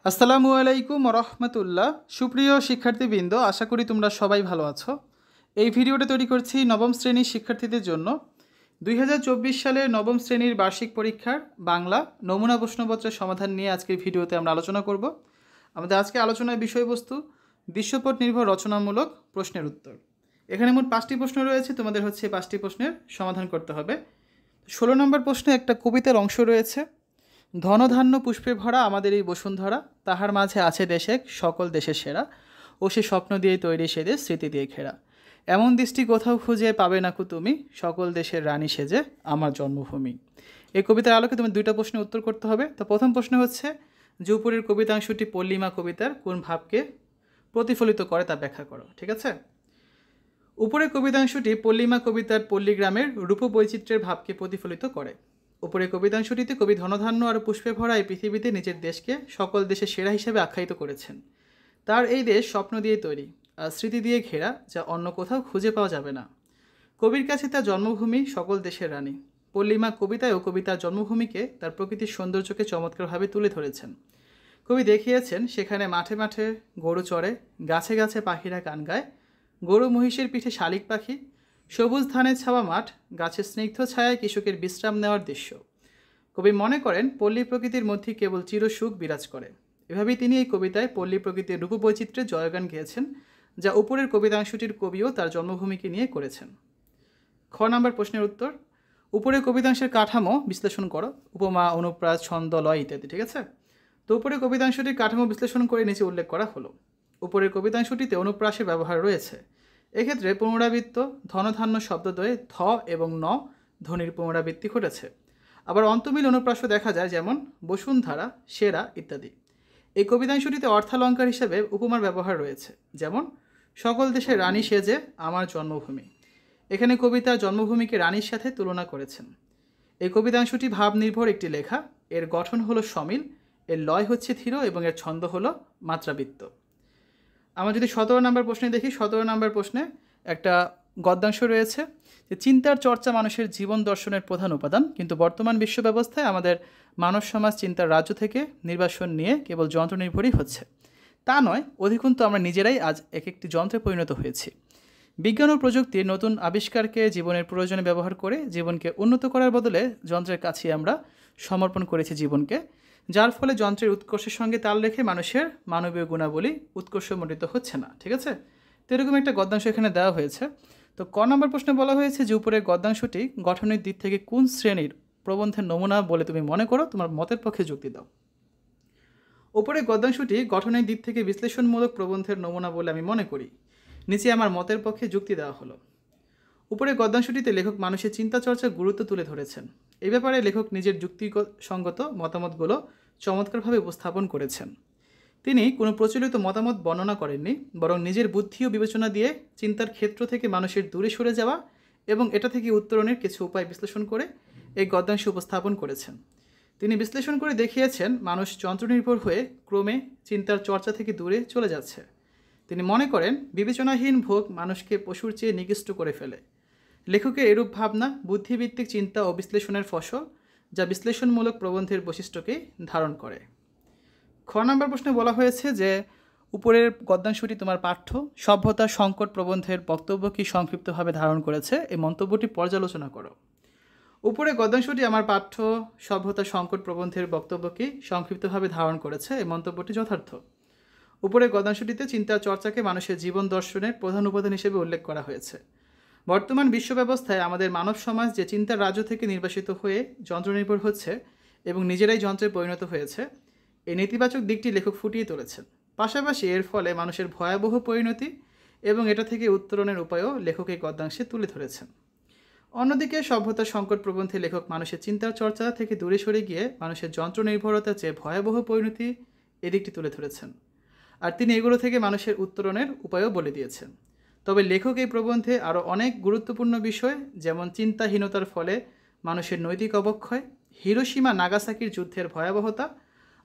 আসসালামু আলাইকুম রহমতুল্লাহ। সুপ্রিয় শিক্ষার্থীবৃন্দ, আশা করি তোমরা সবাই ভালো আছো। এই ভিডিওটা তৈরি করছি নবম শ্রেণীর শিক্ষার্থীদের জন্য। 2024 সালের নবম শ্রেণীর বার্ষিক পরীক্ষার বাংলা নমুনা প্রশ্নপত্রের সমাধান নিয়ে আজকের ভিডিওতে আমরা আলোচনা করব। আমাদের আজকে আলোচনার বিষয়বস্তু দৃশ্যপট নির্ভর রচনামূলক প্রশ্নের উত্তর। এখানে মোট 5টি প্রশ্ন রয়েছে, তোমাদের হচ্ছে 5টি প্রশ্নের সমাধান করতে হবে। 16 নম্বর প্রশ্নে একটা কবিতার অংশ রয়েছে। ধনধান্য পুষ্পে ভরা আমাদের এই বসুন্ধরা, তাহার মাঝে আছে দেশেক সকল দেশের সেরা, ও সে স্বপ্ন দিয়ে তৈরি সে দেশ স্মৃতি দিয়ে ঘেরা। এমন দৃষ্টি কোথাও খুঁজে পাবে নাকু তুমি, সকল দেশের রানী সেজে আমার জন্মভূমি। এই কবিতার আলোকে তুমি 2টা প্রশ্নের উত্তর করতে হবে। তো প্রথম প্রশ্ন হচ্ছে যে উপরের কবিতাংশটি পল্লিমা কবিতার কোন ভাবকে প্রতিফলিত করে তা ব্যাখ্যা করো। ঠিক আছে, উপরের কবিতাংশটি পল্লিমা কবিতার পল্লীগ্রামের রূপবৈচিত্র্যের ভাবকে প্রতিফলিত করে। উপরের কবিতাংশটিতে কবি ধনধান্য আর পুষ্পে ভরা এই পৃথিবীতে নিজের দেশকে সকল দেশের সেরা হিসেবে আখ্যায়িত করেছেন। তার এই দেশ স্বপ্ন দিয়ে তৈরি আর স্মৃতি দিয়ে ঘেরা, যা অন্য কোথাও খুঁজে পাওয়া যাবে না। কবির কাছে তার জন্মভূমি সকল দেশের রানী। পল্লিমা কবিতায়ও কবিতার জন্মভূমিকে তার প্রকৃতির সৌন্দর্যকে চমৎকারভাবে তুলে ধরেছেন। কবি দেখিয়েছেন সেখানে মাঠে মাঠে গরু চড়ে, গাছে গাছে পাখিরা গান গায়, গরু মহিষের পিঠে শালিক পাখি, সবুজ ধানের ছাওয়া মাঠ, গাছের স্নিগ্ধ ছায়ায় কৃষকের বিশ্রাম নেওয়ার দৃশ্য। কবি মনে করেন পল্লী প্রকৃতির মধ্যে কেবল চিরসুখ বিরাজ করে। এভাবেই তিনি এই কবিতায় পল্লী প্রকৃতির রূপবৈচিত্র্যের জয়গান গেয়েছেন, যা উপরের কবিতাংশটির কবিও তার জন্মভূমিকে নিয়ে করেছেন। খ নম্বর প্রশ্নের উত্তর, উপরের কবিতাংশের কাঠামো বিশ্লেষণ করো। উপমা, অনুপ্রাস, ছন্দ, লয় ইত্যাদি। ঠিক আছে, তো উপরের কবিতাংশটির কাঠামো বিশ্লেষণ করে নিচে উল্লেখ করা হলো। উপরের কবিতাংশটিতে অনুপ্রাসের ব্যবহার রয়েছে। এক্ষেত্রে পুনরাবৃত্ত ধনধান্য শব্দদ্বয়ে ধ এবং ন ধ্বনির পুনরাবৃত্তি ঘটেছে। আবার অন্তমিল অনুপ্রাস দেখা যায়, যেমন বসুন্ধরা, সেরা ইত্যাদি। এই কবিতাংশটিতে অর্থালঙ্কার হিসেবে উপমার ব্যবহার রয়েছে, যেমন সকল দেশের রানী সেজে আমার জন্মভূমি। এখানে কবিতা জন্মভূমিকে রানীর সাথে তুলনা করেছেন। এই কবিতাংশটি ভাব নির্ভর একটি লেখা। এর গঠন হলো সমিল, এর লয় হচ্ছে ধীর এবং এর ছন্দ হলো মাত্রাবৃত্ত। আমরা যদি 17 নম্বর প্রশ্নে দেখি, 17 নম্বর প্রশ্নে একটা গদ্যাংশ রয়েছে যে চিন্তার চর্চা মানুষের জীবন দর্শনের প্রধান উপাদান, কিন্তু বর্তমান বিশ্ব ব্যবস্থায় আমাদের মানব সমাজ চিন্তার রাজ্য থেকে নির্বাসন নিয়ে কেবল যন্ত্র নির্ভরই হচ্ছে। তা নয়, অধিকন্তু আমরা নিজেরাই আজ এক একটি যন্ত্রে পরিণত হয়েছি। বিজ্ঞান ও প্রযুক্তির নতুন আবিষ্কারকে জীবনের প্রয়োজনে ব্যবহার করে জীবনকে উন্নত করার বদলে যন্ত্রের কাছে আমরা সমর্পণ করেছি জীবনকে, যার ফলে যন্ত্রের উৎকর্ষের সঙ্গে তাল রেখে মানুষের মানবীয় গুণাবলী উৎকর্ষমণ্ডিত হচ্ছে না। ঠিক আছে, তো এরকম একটা গদ্যাংশ এখানে দেওয়া হয়েছে। তো ক নম্বর প্রশ্নে বলা হয়েছে যে উপরের গদ্যাংশটি গঠনের দিক থেকে কোন শ্রেণীর প্রবন্ধের নমুনা বলে তুমি মনে করো, তোমার মতের পক্ষে যুক্তি দাও। উপরের গদ্যাংশটি গঠনের দিক থেকে বিশ্লেষণমূলক প্রবন্ধের নমুনা বলে আমি মনে করি। নিচে আমার মতের পক্ষে যুক্তি দেওয়া হলো। উপরের গদ্যাংশটিতে লেখক মানুষের চিন্তা চর্চার গুরুত্ব তুলে ধরেছেন। এই ব্যাপারে লেখক নিজের যুক্তিসঙ্গত মতামতগুলো চমৎকারভাবে উপস্থাপন করেছেন। তিনি কোনো প্রচলিত মতামত বর্ণনা করেননি, বরং নিজের বুদ্ধি ও বিবেচনা দিয়ে চিন্তার ক্ষেত্র থেকে মানুষের দূরে সরে যাওয়া এবং এটা থেকে উত্তরণের কিছু উপায় বিশ্লেষণ করে এই গদ্যাংশ উপস্থাপন করেছেন। তিনি বিশ্লেষণ করে দেখিয়েছেন মানুষ যন্ত্রনির্ভর হয়ে ক্রমে চিন্তার চর্চা থেকে দূরে চলে যাচ্ছে। তিনি মনে করেন বিবেচনাহীন ভোগ মানুষকে পশুর চেয়ে নিকৃষ্ট করে ফেলে। লেখকের এরূপ ভাবনা বুদ্ধিভিত্তিক চিন্তা ও বিশ্লেষণের ফসল, যা বিশ্লেষণমূলক প্রবন্ধের বৈশিষ্ট্যকেই ধারণ করে। খ নম্বর প্রশ্নে বলা হয়েছে যে উপরের গদ্যাংশটি তোমার পাঠ্য সভ্যতা সংকট প্রবন্ধের বক্তব্য কি সংক্ষিপ্তভাবে ধারণ করেছে, এই মন্তব্যটি পর্যালোচনা করো। উপরের গদ্যাংশটি আমার পাঠ্য সভ্যতা সংকট প্রবন্ধের বক্তব্য কি সংক্ষিপ্তভাবে ধারণ করেছে, এই মন্তব্যটি যথার্থ। উপরের গদ্যাংশটিতে চিন্তা চর্চাকে মানুষের জীবন দর্শনের প্রধান উপাদান হিসেবে উল্লেখ করা হয়েছে। বর্তমান বিশ্ব ব্যবস্থায় আমাদের মানব সমাজ যে চিন্তার রাজ্য থেকে নির্বাসিত হয়ে যন্ত্রনির্ভর হচ্ছে এবং নিজেরাই যন্ত্রে পরিণত হয়েছে, এই নেতিবাচক দিকটি লেখক ফুটিয়ে তুলেছেন। পাশাপাশি এর ফলে মানুষের ভয়াবহ পরিণতি এবং এটা থেকে উত্তরণের উপায়ও লেখক এই গদ্যাংশে তুলে ধরেছেন। অন্যদিকে সভ্যতা সংকট প্রবন্ধে লেখক মানুষের চিন্তার চর্চা থেকে দূরে সরে গিয়ে মানুষের যন্ত্র নির্ভরতার যে ভয়াবহ পরিণতি, এদিকটি তুলে ধরেছেন। আর তিনি এগুলো থেকে মানুষের উত্তরণের উপায়ও বলে দিয়েছেন। তবে লেখক এই প্রবন্ধে আরও অনেক গুরুত্বপূর্ণ বিষয়, যেমন চিন্তাহীনতার ফলে মানুষের নৈতিক অবক্ষয়, হিরোশিমা নাগাসাকির যুদ্ধের ভয়াবহতা,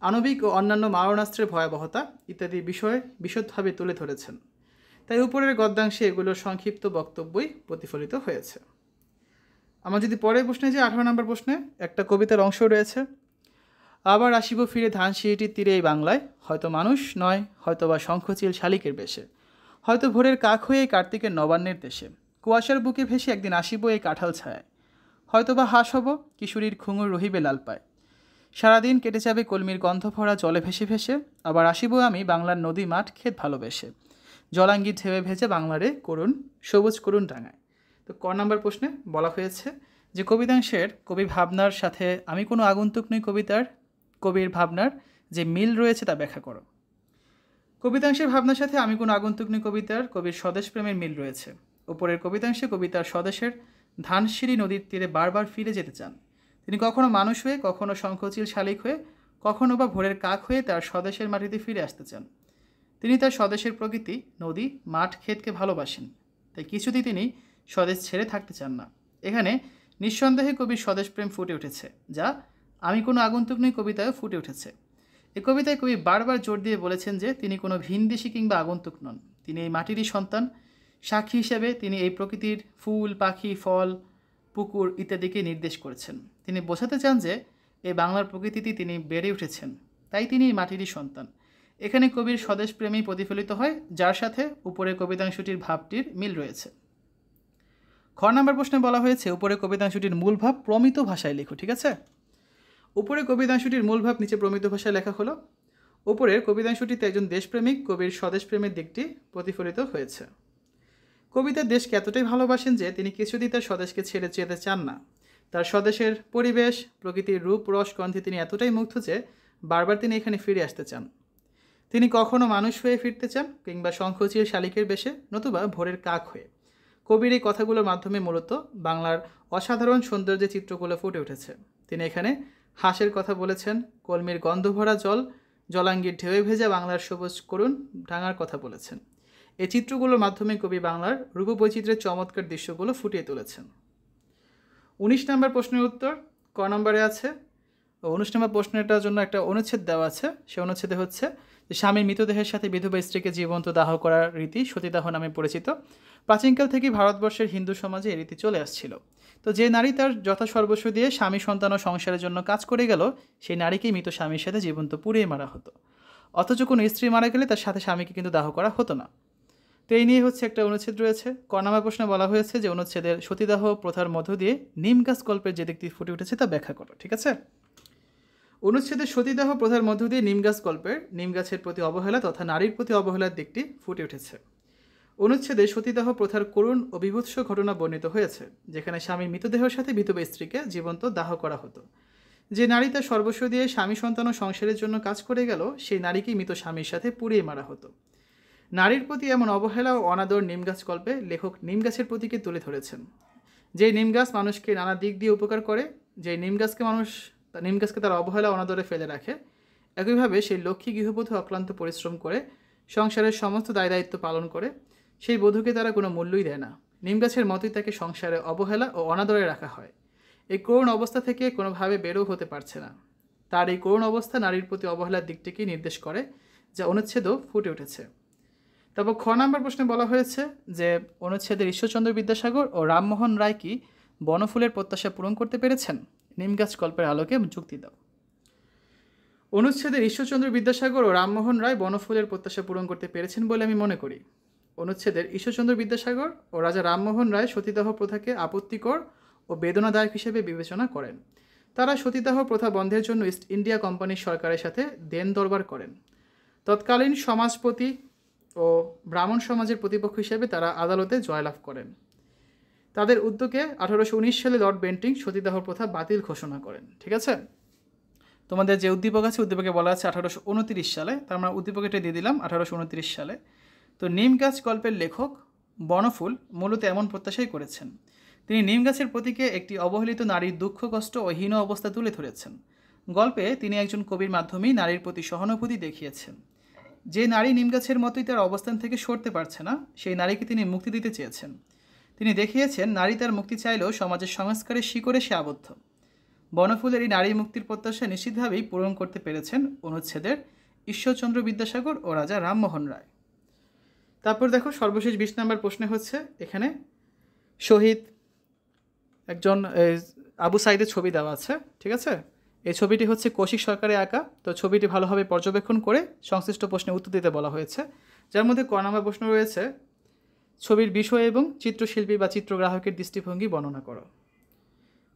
আণবিক ও অন্যান্য মারণাস্ত্রের ভয়াবহতা ইত্যাদি বিষয় বিশদভাবে তুলে ধরেছেন। তাই উপরের গদ্যাংশে এগুলোর সংক্ষিপ্ত বক্তব্যই প্রতিফলিত হয়েছে। আমরা যদি পরের প্রশ্নে যে 18 নম্বর প্রশ্নে একটা কবিতার অংশ রয়েছে। আবার আসিব ফিরে ধানসিঁড়িটির তীরে এই বাংলায়, হয়তো মানুষ নয়, হয়তো বা শঙ্খচিল শালিকের বেশে, হয়তো ভোরের কাক হয়ে কার্তিকের নবান্নের দেশে, কুয়াশার বুকে ভেসে একদিন আসিব এই কাঁঠাল ছায়ায়, হয়তো বা হাঁস হব, কিশোরীর খুঙুর রহিবে লাল পায়, সারাদিন কেটে যাবে কলমির গন্ধ ভরা জলে ভেসে ভেসে, আবার আসিব আমি বাংলার নদী মাঠ ক্ষেত ভালোবেসে, জলাঙ্গি ঢেউয়ে ভেজে বাংলারে করুণ সবুজ করুণ ডাঙায়। তো ক নম্বর প্রশ্নে বলা হয়েছে যে কবিতাংশের কবির ভাবনার সাথে আমি কোনো আগন্তুক নই কবিতার কবির ভাবনার যে মিল রয়েছে তা ব্যাখ্যা করো। কবিতাংশের ভাবনার সাথে আমি কোনো আগন্তুক নই কবিতার কবির স্বদেশ প্রেমের মিল রয়েছে। উপরের কবিতাংশে কবিতার স্বদেশের ধানসিঁড়ি নদীর তীরে বারবার ফিরে যেতে চান। তিনি কখনো মানুষ হয়ে, কখনো শঙ্খচিল শালিক হয়ে, কখনো বা ভোরের কাক হয়ে তার স্বদেশের মাটিতে ফিরে আসতে চান। তিনি তার স্বদেশের প্রকৃতি, নদী, মাঠ, ক্ষেতকে ভালোবাসেন, তাই কিছুতেই তিনি স্বদেশ ছেড়ে থাকতে চান না। এখানে নিঃসন্দেহে কবির স্বদেশ প্রেম ফুটে উঠেছে, যা আমি কোনো আগন্তুক নই কবিতায় ফুটে উঠেছে। এই কবিতায় কবি বারবার জোর দিয়ে বলেছেন যে তিনি কোনো ভিনদেশী কিংবা আগন্তুক নন, তিনি এই মাটিরই সন্তান। সাক্ষী হিসেবে তিনি এই প্রকৃতির ফুল, পাখি, ফল, পুকুর ইত্যাদিকে নির্দেশ করেছেন। তিনি বোঝাতে চান যে এই বাংলার প্রকৃতিতে তিনি বেড়ে উঠেছেন, তাই তিনি এই মাটিরই সন্তান। এখানে কবির স্বদেশ প্রেমেই প্রতিফলিত হয়, যার সাথে উপরের কবিতাংশটির ভাবটির মিল রয়েছে। খ নম্বর প্রশ্নে বলা হয়েছে উপরে কবিতাংশটির মূল ভাব প্রমিত ভাষায় লেখো। ঠিক আছে, উপরে কবিতাংশটির মূল ভাব নিচে প্রমিত ভাষায় লেখা হলো। উপরের কবিতাংশটিতে একজন দেশপ্রেমিক কবির স্বদেশ প্রেমের দিকটি প্রতিফলিত হয়েছে। কবি তার দেশকে এতটাই ভালোবাসেন যে তিনি কিছুদিন তার স্বদেশকে ছেড়ে যেতে চান না। তার স্বদেশের পরিবেশ, প্রকৃতির রূপ, রস, গন্ধে তিনি এতটাই মুগ্ধ যে বারবার তিনি এখানে ফিরে আসতে চান। তিনি কখনো মানুষ হয়ে ফিরতে চান, কিংবা শঙ্খচিল শালিকের বেশে, নতুবা ভোরের কাক হয়ে। কবির এই কথাগুলোর মাধ্যমে মূলত বাংলার অসাধারণ সৌন্দর্যের চিত্রগুলো ফুটে উঠেছে। তিনি এখানে হাঁসের কথা বলেছেন, কলমির গন্ধ ভরা জল, জলাঙ্গির ঢেউয়ে ভেজা বাংলার সবুজ করুণ ডাঙার কথা বলেছেন। এই চিত্রগুলোর মাধ্যমে কবি বাংলার রূপবৈচিত্র্যের চমৎকার দৃশ্যগুলো ফুটিয়ে তুলেছেন। 19 নম্বর প্রশ্নের উত্তর ক নম্বরে আছে। 19 নম্বর প্রশ্নটার জন্য একটা অনুচ্ছেদ দেওয়া আছে। সে অনুচ্ছেদে হচ্ছে যে স্বামীর মৃতদেহের সাথে বিধবা স্ত্রীকে জীবন্ত দাহ করার রীতি সতীদাহ নামে পরিচিত। প্রাচীনকাল থেকেই ভারতবর্ষের হিন্দু সমাজে এই রীতি চলে আসছিল। তো যে নারী তার যথাসর্বস্ব দিয়ে স্বামী, সন্তান ও সংসারের জন্য কাজ করে গেল, সেই নারীকেই মৃত স্বামীর সাথে জীবন্ত পুড়িয়ে মারা হতো। অথচ কোনো স্ত্রী মারা গেলে তার সাথে স্বামীকে কিন্তু দাহ করা হতো না। তো এই নিয়ে হচ্ছে একটা অনুচ্ছেদ রয়েছে। ক নম্বর প্রশ্নে বলা হয়েছে যে অনুচ্ছেদের সতীদাহ প্রথার মধ্য দিয়ে নিম গাছ গল্পের যে দিকটি ফুটে উঠেছে তা ব্যাখ্যা করো। ঠিক আছে, অনুচ্ছেদের সতীদাহ প্রথার মধ্য দিয়ে নিম গাছ গল্পের নিম গাছের প্রতি অবহেলা তথা নারীর প্রতি অবহেলার দিকটি ফুটে উঠেছে। অনুচ্ছেদে সতীদাহ প্রথার করুণ ও বিভৎস ঘটনা বর্ণিত হয়েছে, যেখানে স্বামীর মৃতদেহের সাথে বিধবা স্ত্রীকে জীবন্ত দাহ করা হতো। যে নারী তার সর্বস্ব দিয়ে স্বামী, সন্তান ও সংসারের জন্য কাজ করে গেল, সেই নারীকেই মৃত স্বামীর সাথে পুড়িয়ে মারা হতো। নারীর প্রতি এমন অবহেলা ও অনাদর নিমগাছ গল্পে লেখক নিমগাছের প্রতীকে তুলে ধরেছেন। যে নিমগাছ মানুষকে নানা দিক দিয়ে উপকার করে, যে নিমগাছকে তার অবহেলা অনাদরে ফেলে রাখে, একইভাবে সেই লক্ষ্মী গৃহবধূ অক্লান্ত পরিশ্রম করে সংসারের সমস্ত দায় দায়িত্ব পালন করে, সেই বধূকে তারা কোনো মূল্যই দেয় না। নিমগাছের মতোই তাকে সংসারে অবহেলা ও অনাদরে রাখা হয়। এই করুণ অবস্থা থেকে কোনোভাবে বেরো হতে পারছে না। তার এই করুণ অবস্থা নারীর প্রতি অবহেলার দিকটিকেই নির্দেশ করে, যা অনুচ্ছেদও ফুটে উঠেছে। তারপর খ নম্বর প্রশ্নে বলা হয়েছে যে অনুচ্ছেদের ঈশ্বরচন্দ্র বিদ্যাসাগর ও রামমোহন রায় কি বনফুলের প্রত্যাশা পূরণ করতে পেরেছেন? নিমগাছ গল্পের আলোকে যুক্তি দাও। অনুচ্ছেদের ঈশ্বরচন্দ্র বিদ্যাসাগর ও রামমোহন রায় বনফুলের প্রত্যাশা পূরণ করতে পেরেছেন বলে আমি মনে করি। অনুচ্ছেদের ঈশ্বরচন্দ্র বিদ্যাসাগর ও রাজা রামমোহন রায় সতীদাহ প্রথাকে আপত্তিকর ও বেদনাদায়ক হিসেবে বিবেচনা করেন। তারা সতীদাহ প্রথা বন্ধের জন্য ইস্ট ইন্ডিয়া কোম্পানির সরকারের সাথে দেন দরবার করেন। তৎকালীন সমাজপতি ও ব্রাহ্মণ সমাজের প্রতিপক্ষ হিসেবে তারা আদালতে জয়লাভ করেন। তাদের উদ্যোগে 1819 সালে লর্ড বেন্টিং সতীদাহ প্রথা বাতিল ঘোষণা করেন। ঠিক আছে, তোমাদের যে উদ্দীপক আছে উদ্দীপকে বলা আছে 1829 সালে, তার আমরা উদ্দীপকটা দিয়ে দিলাম 1829 সালে। তো নিম গাছ গল্পের লেখক বনফুল মূলত এমন প্রত্যাশাই করেছেন। তিনি নিম গাছের প্রতীকে একটি অবহেলিত নারীর দুঃখ, কষ্ট ও হীন অবস্থা তুলে ধরেছেন। গল্পে তিনি একজন কবির মাধ্যমেই নারীর প্রতি সহানুভূতি দেখিয়েছেন। যে নারী নিমগাছের মতোই তার অবস্থান থেকে সরতে পারছে না, সেই নারীকে তিনি মুক্তি দিতে চেয়েছেন। তিনি দেখিয়েছেন নারী তার মুক্তি চাইলেও সমাজের সংস্কারের শিকড়ে সে আবদ্ধ। বনফুলের এই নারী মুক্তির প্রত্যাশা নিশ্চিতভাবেই পূরণ করতে পেরেছেন অনুচ্ছেদের ঈশ্বরচন্দ্র বিদ্যাসাগর ও রাজা রামমোহন রায়। তারপর দেখো সর্বশেষ 20 নম্বর প্রশ্নে হচ্ছে এখানে শহীদ একজন আবু সাইদের ছবি দেওয়া আছে। ঠিক আছে, এই ছবিটি হচ্ছে কৌশিক সরকারের আঁকা। তো ছবিটি ভালোভাবে পর্যবেক্ষণ করে সংশ্লিষ্ট প্রশ্নে উত্তর দিতে বলা হয়েছে, যার মধ্যে ক নম্বর প্রশ্ন রয়েছে ছবির বিষয় এবং চিত্রশিল্পী বা চিত্রগ্রাহকের দৃষ্টিভঙ্গি বর্ণনা করো।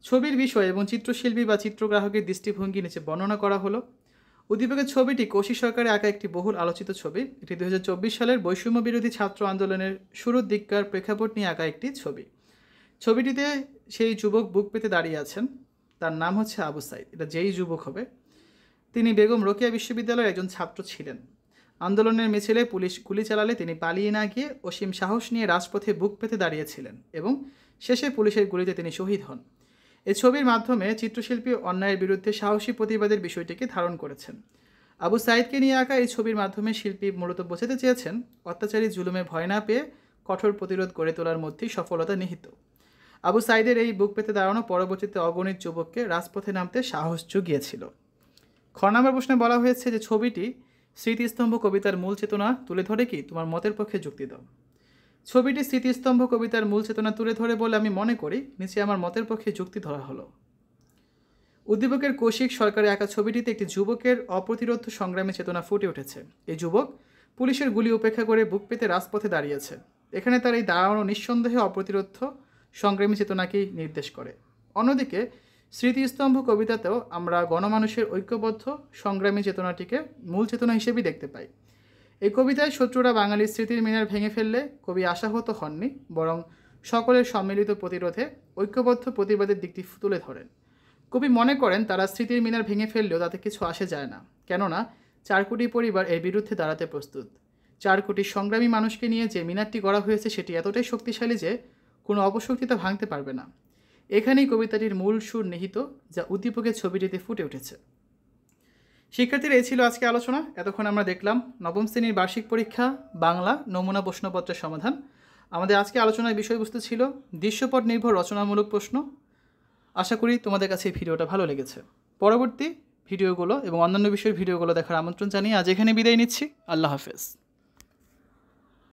ছবির বিষয় এবং চিত্রশিল্পী বা চিত্রগ্রাহকের দৃষ্টিভঙ্গি নিচে বর্ণনা করা হলো। উদ্দীপকের ছবিটি কৌশিক সরকারের আঁকা একটি বহুল আলোচিত ছবি। এটি 2024 সালের বৈষম্য বিরোধী ছাত্র আন্দোলনের শুরুর দিককার প্রেক্ষাপট নিয়ে আঁকা একটি ছবি। ছবিটিতে সেই যুবক বুক পেতে দাঁড়িয়ে আছেন, তার নাম হচ্ছে আবু সাইদ। এটা যেই যুবক হবে তিনি বেগম রোকেয়া বিশ্ববিদ্যালয়ের একজন ছাত্র ছিলেন। আন্দোলনের মিছিলে পুলিশ গুলি চালালে তিনি পালিয়ে না গিয়ে অসীম সাহস নিয়ে রাজপথে বুক পেতে দাঁড়িয়েছিলেন এবং শেষে পুলিশের গুলিতে তিনি শহীদ হন। এই ছবির মাধ্যমে চিত্রশিল্পী অন্যায়ের বিরুদ্ধে সাহসী প্রতিবাদের বিষয়টিকে ধারণ করেছেন। আবু সাইদকে নিয়ে আঁকা এই ছবির মাধ্যমে শিল্পী মূলত বোঝাতে চেয়েছেন অত্যাচারী জুলুমে ভয় না পেয়ে কঠোর প্রতিরোধ গড়ে তোলার মধ্যেই সফলতা নিহিত। আবু সাইদের এই বুক পেতে দাঁড়ানো পরবর্তীতে অগণিত যুবককে রাজপথে নামতে সাহস জুগিয়েছিল। খ নম্বর প্রশ্নে বলা হয়েছে যে ছবিটি স্মৃতিস্তম্ভ কবিতার মূল চেতনা তুলে ধরে কি? তোমার মতের পক্ষে যুক্তি দাও। ছবিটি স্মৃতিস্তম্ভ কবিতার মূল চেতনা তুলে ধরে বলে আমি মনে করি, নিচে আমার মতের পক্ষে যুক্তি ধরা হলো। উদ্দীপকের কৌশিক সরকারের আঁকা ছবিটিতে একটি যুবকের অপ্রতিরোধ সংগ্রামী চেতনা ফুটে উঠেছে। এই যুবক পুলিশের গুলি উপেক্ষা করে বুক পেতে রাজপথে দাঁড়িয়েছে। এখানে তার এই দাঁড়ানো নিঃসন্দেহে অপ্রতিরোধ সংগ্রামী চেতনাকেই নির্দেশ করে। অন্যদিকে স্মৃতিস্তম্ভ কবিতাতেও আমরা গণমানুষের ঐক্যবদ্ধ সংগ্রামী চেতনাটিকে মূল চেতনা হিসেবেই দেখতে পাই। এই কবিতায় শত্রুরা বাঙালির স্মৃতির মিনার ভেঙে ফেললে কবি আশাহত হননি, বরং সকলের সম্মিলিত প্রতিরোধে ঐক্যবদ্ধ প্রতিবাদের দিকটি তুলে ধরেন। কবি মনে করেন তারা স্মৃতির মিনার ভেঙে ফেললেও তাতে কিছু আসে যায় না, কেননা 4 কোটি পরিবার এর বিরুদ্ধে দাঁড়াতে প্রস্তুত। 4 কোটি সংগ্রামী মানুষকে নিয়ে যে মিনারটি গড়া হয়েছে সেটি এতটাই শক্তিশালী যে কোনো অপশক্তি তা ভাঙতে পারবে না। এখানেই কবিতাটির মূল সুর নিহিত, যা উদ্দীপকের ছবিটিতে ফুটে উঠেছে। শিক্ষার্থীরা, এই ছিল আজকে আলোচনা। এতক্ষণ আমরা দেখলাম নবম শ্রেণীর বার্ষিক পরীক্ষা বাংলা নমুনা প্রশ্নপত্রের সমাধান। আমাদের আজকে আলোচনার বিষয়বস্তু ছিল দৃশ্যপট নির্ভর রচনামূলক প্রশ্ন। আশা করি তোমাদের কাছে এই ভিডিওটা ভালো লেগেছে। পরবর্তী ভিডিওগুলো এবং অন্যান্য বিষয়ের ভিডিওগুলো দেখার আমন্ত্রণ জানিয়ে আজ এখানে বিদায় নিচ্ছি। আল্লাহ হাফেজ।